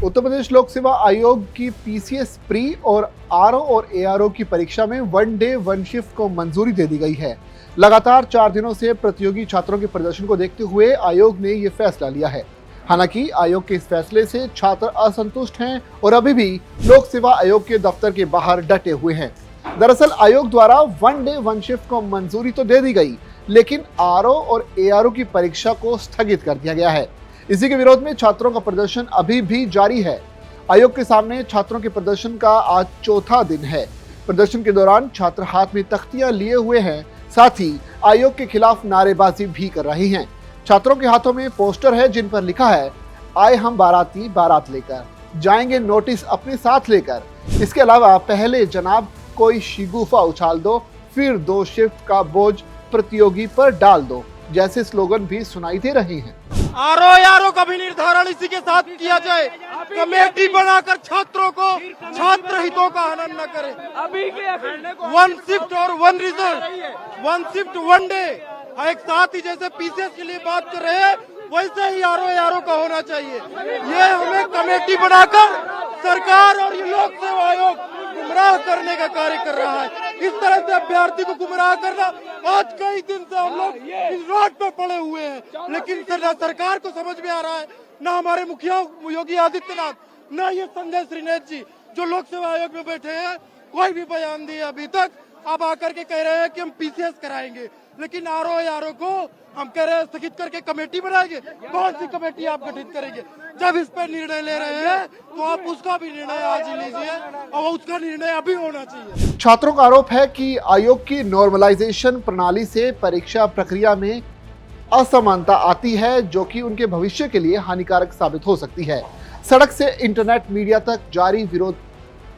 उत्तर प्रदेश लोक सेवा आयोग की पीसीएस प्री और आरओ और एआरओ की परीक्षा में वन डे वन शिफ्ट को मंजूरी दे दी गई है। लगातार 4 दिनों से प्रतियोगी छात्रों के प्रदर्शन को देखते हुए आयोग ने ये फैसला लिया है। हालांकि आयोग के इस फैसले से छात्र असंतुष्ट हैं और अभी भी लोक सेवा आयोग के दफ्तर के बाहर डटे हुए हैं। दरअसल आयोग द्वारा वन डे वन शिफ्ट को मंजूरी तो दे दी गई, लेकिन आरओ और एआरओ की परीक्षा को स्थगित कर दिया गया है। इसी के विरोध में छात्रों का प्रदर्शन अभी भी जारी है। आयोग के सामने छात्रों के प्रदर्शन का आज चौथा दिन है। प्रदर्शन के दौरान छात्र हाथ में तख्तियां लिए हुए हैं, साथ ही आयोग के खिलाफ नारेबाजी भी कर रहे हैं। छात्रों के हाथों में पोस्टर है जिन पर लिखा है, आए हम बाराती बारात लेकर, जाएंगे नोटिस अपने साथ लेकर। इसके अलावा पहले जनाब कोई शिगुफा उछाल दो, फिर 2 शिफ्ट का बोझ प्रतियोगी पर डाल दो जैसे स्लोगन भी सुनाई दे रहे हैं। आरओ का भी निर्धारण इसी के साथ किया जाए। कमेटी बनाकर छात्रों को छात्र हितों का हनन न करे। वन शिफ्ट और one result, one shift one day एक साथ ही, जैसे पीसीएस के लिए बात कर रहे हैं वैसे ही आरओ का होना चाहिए। ये हमें कमेटी बनाकर सरकार और ये लोक सेवा आयोग गुमराह करने का कार्य कर रहा है। इस तरह से अभ्यर्थी को गुमराह करना, आज कई दिन से हम लोग इस रोड पे पड़े हुए हैं, लेकिन सरकार को समझ में आ रहा है, न हमारे मुखिया योगी आदित्यनाथ, न ये संजय श्रीनेत जी जो लोक सेवा आयोग में बैठे हैं, कोई भी बयान दिए अभी तक। अब आकर के कह रहे हैं कि हम पीसीएस कराएंगे, लेकिन आरओ को हम कह रहे हैं स्थगित करके कमेटी बनाएंगे। कौन सी कमेटी आप गठित करेंगे? जब इस पर निर्णय ले रहे हैं तो आप उसका भी निर्णय आज ही लीजिए और उसका निर्णय अभी होना चाहिए। छात्रों का आरोप है कि आयोग की नॉर्मलाइजेशन प्रणाली से परीक्षा प्रक्रिया में असमानता आती है, जो कि उनके भविष्य के लिए हानिकारक साबित हो सकती है। सड़क से इंटरनेट मीडिया तक जारी विरोध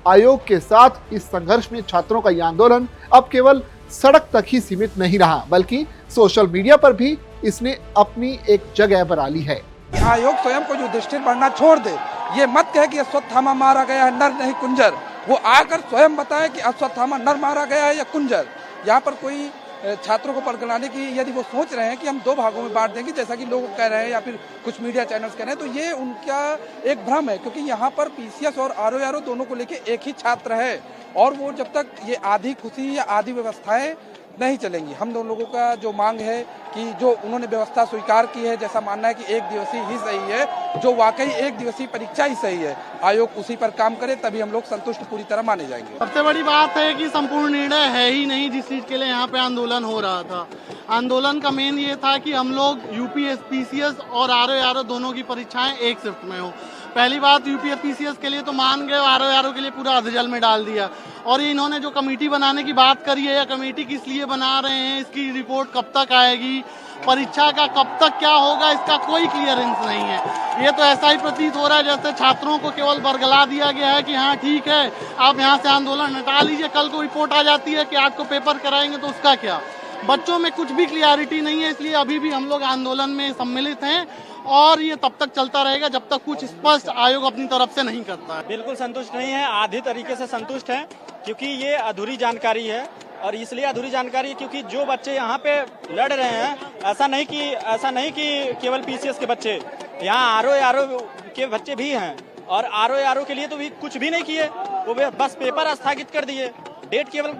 आयोग के साथ इस संघर्ष में छात्रों का यह आंदोलन अब केवल सड़क तक ही सीमित नहीं रहा, बल्कि सोशल मीडिया पर भी इसने अपनी एक जगह बना ली है। आयोग स्वयं को युधिष्ठिर बनना छोड़ दे। ये मत कहे कि अश्वत्थामा मारा गया है, नर नहीं कुंजर। वो आकर स्वयं बताए कि अश्वत्थामा नर मारा गया है या कुंजर। यहाँ पर कोई छात्रों को पकड़ाने की यदि वो सोच रहे हैं कि हम 2 भागों में बांट देंगे, जैसा कि लोग कह रहे हैं या फिर कुछ मीडिया चैनल्स कह रहे हैं, तो ये उनका एक भ्रम है। क्योंकि यहाँ पर पीसीएस और आरओ दोनों को लेके एक ही छात्र है, और वो जब तक ये आधी खुशी या आधी व्यवस्थाएं नहीं चलेंगी। हम दोनों लोगों का जो मांग है कि जो उन्होंने व्यवस्था स्वीकार की है, जैसा मानना है कि 1 दिवसीय ही सही है, जो वाकई 1 दिवसीय परीक्षा ही सही है, आयोग उसी पर काम करे, तभी हम लोग संतुष्ट पूरी तरह माने जाएंगे। सबसे बड़ी बात है कि संपूर्ण निर्णय है ही नहीं जिस चीज के लिए यहाँ पे आंदोलन हो रहा था। आंदोलन का मेन ये था कि हम लोग यूपीएसपीसीएस और आरओ दोनों की परीक्षाएं एक शिफ्ट में हो। पहली बात, यूपीएसपीसीएस के लिए तो मान गए, आरओ के लिए पूरा अधजल में डाल दिया। और इन्होंने जो कमेटी बनाने की बात करी है, या कमेटी किस लिए बना रहे हैं, इसकी रिपोर्ट कब तक आएगी, परीक्षा का कब तक क्या होगा, इसका कोई क्लियरेंस नहीं है। ये तो ऐसा ही प्रतीत हो रहा है जैसे छात्रों को केवल बरगला दिया गया है कि हाँ ठीक है, आप यहाँ से आंदोलन हटा लीजिए, कल को रिपोर्ट आ जाती है कि आज को पेपर कराएंगे तो उसका क्या। बच्चों में कुछ भी क्लियरिटी नहीं है, इसलिए अभी भी हम लोग आंदोलन में सम्मिलित हैं, और ये तब तक चलता रहेगा जब तक कुछ स्पष्ट आयोग अपनी तरफ से नहीं करता है। बिल्कुल संतुष्ट नहीं है, आधी तरीके से संतुष्ट हैं, क्योंकि ये अधूरी जानकारी है। और इसलिए अधूरी जानकारी है क्योंकि जो बच्चे यहाँ पे लड़ रहे हैं, ऐसा नहीं कि केवल पीसीएस के बच्चे, यहाँ आरओ के बच्चे भी हैं, और आरओ के लिए तो भी कुछ भी नहीं किए, वो बस पेपर स्थगित कर दिए, डेट केवल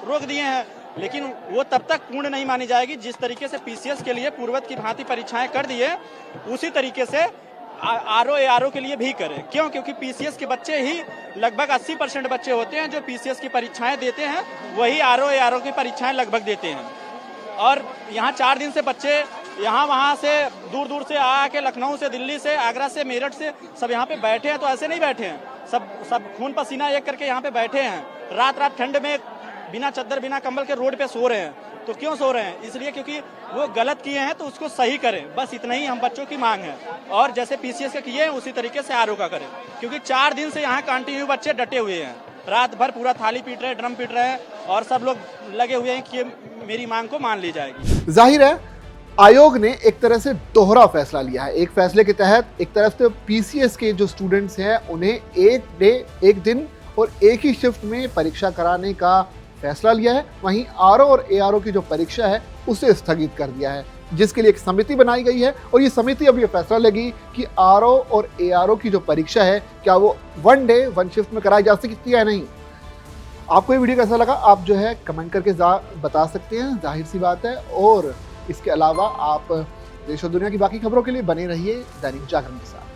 रोक दिए हैं। लेकिन वो तब तक पूर्ण नहीं मानी जाएगी जिस तरीके से पीसीएस के लिए पूर्ववत की भांति परीक्षाएं कर दिए, उसी तरीके से आरओ के लिए भी करें। क्यों? क्योंकि पीसीएस के बच्चे ही लगभग 80% बच्चे होते हैं जो पीसीएस की परीक्षाएं देते हैं, वही आरओ की परीक्षाएं लगभग देते हैं। और यहाँ 4 दिन से बच्चे यहाँ वहाँ से दूर दूर से आके, लखनऊ से, दिल्ली से, आगरा से, मेरठ से सब यहाँ पे बैठे हैं। तो ऐसे नहीं बैठे हैं, सब खून पसीना एक करके यहाँ पे बैठे हैं। रात ठंड में बिना चद्दर बिना कंबल के रोड पे सो रहे हैं। तो क्यों सो रहे हैं? इसलिए क्योंकि वो गलत किए हैं, तो उसको सही करें, बस इतना ही हम बच्चों की मांग है। और जैसे पीसीएस का किए हैं उसी तरीके से आरओ का करें, क्योंकि 4 दिन से यहाँ कंटिन्यू बच्चे डटे हुए हैं, रात भर पूरा थाली पीट रहे हैं, ड्रम पीट रहे हैं, और सब लोग लगे हुए हैं कि मेरी मांग को मान ली जाएगी। जाहिर है आयोग ने एक तरह से दोहरा फैसला लिया है। एक फैसले के तहत एक तरफ से पीसीएस के जो स्टूडेंट्स हैं उन्हें एक दिन और एक ही शिफ्ट में परीक्षा कराने का फैसला लिया है, वहीं आरओ और एआरओ की जो परीक्षा है उसे स्थगित कर दिया है। जिसके लिए एक समिति बनाई गई है और ये समिति अब ये फैसला लेगी कि आरओ और एआरओ की जो परीक्षा है क्या वो 1 डे 1 शिफ्ट में कराई जा सकती है या नहीं। आपको ये वीडियो कैसा लगा आप जो है कमेंट करके बता सकते हैं, जाहिर सी बात है। और इसके अलावा आप देश और दुनिया की बाकी खबरों के लिए बने रहिए दैनिक जागरण के साथ।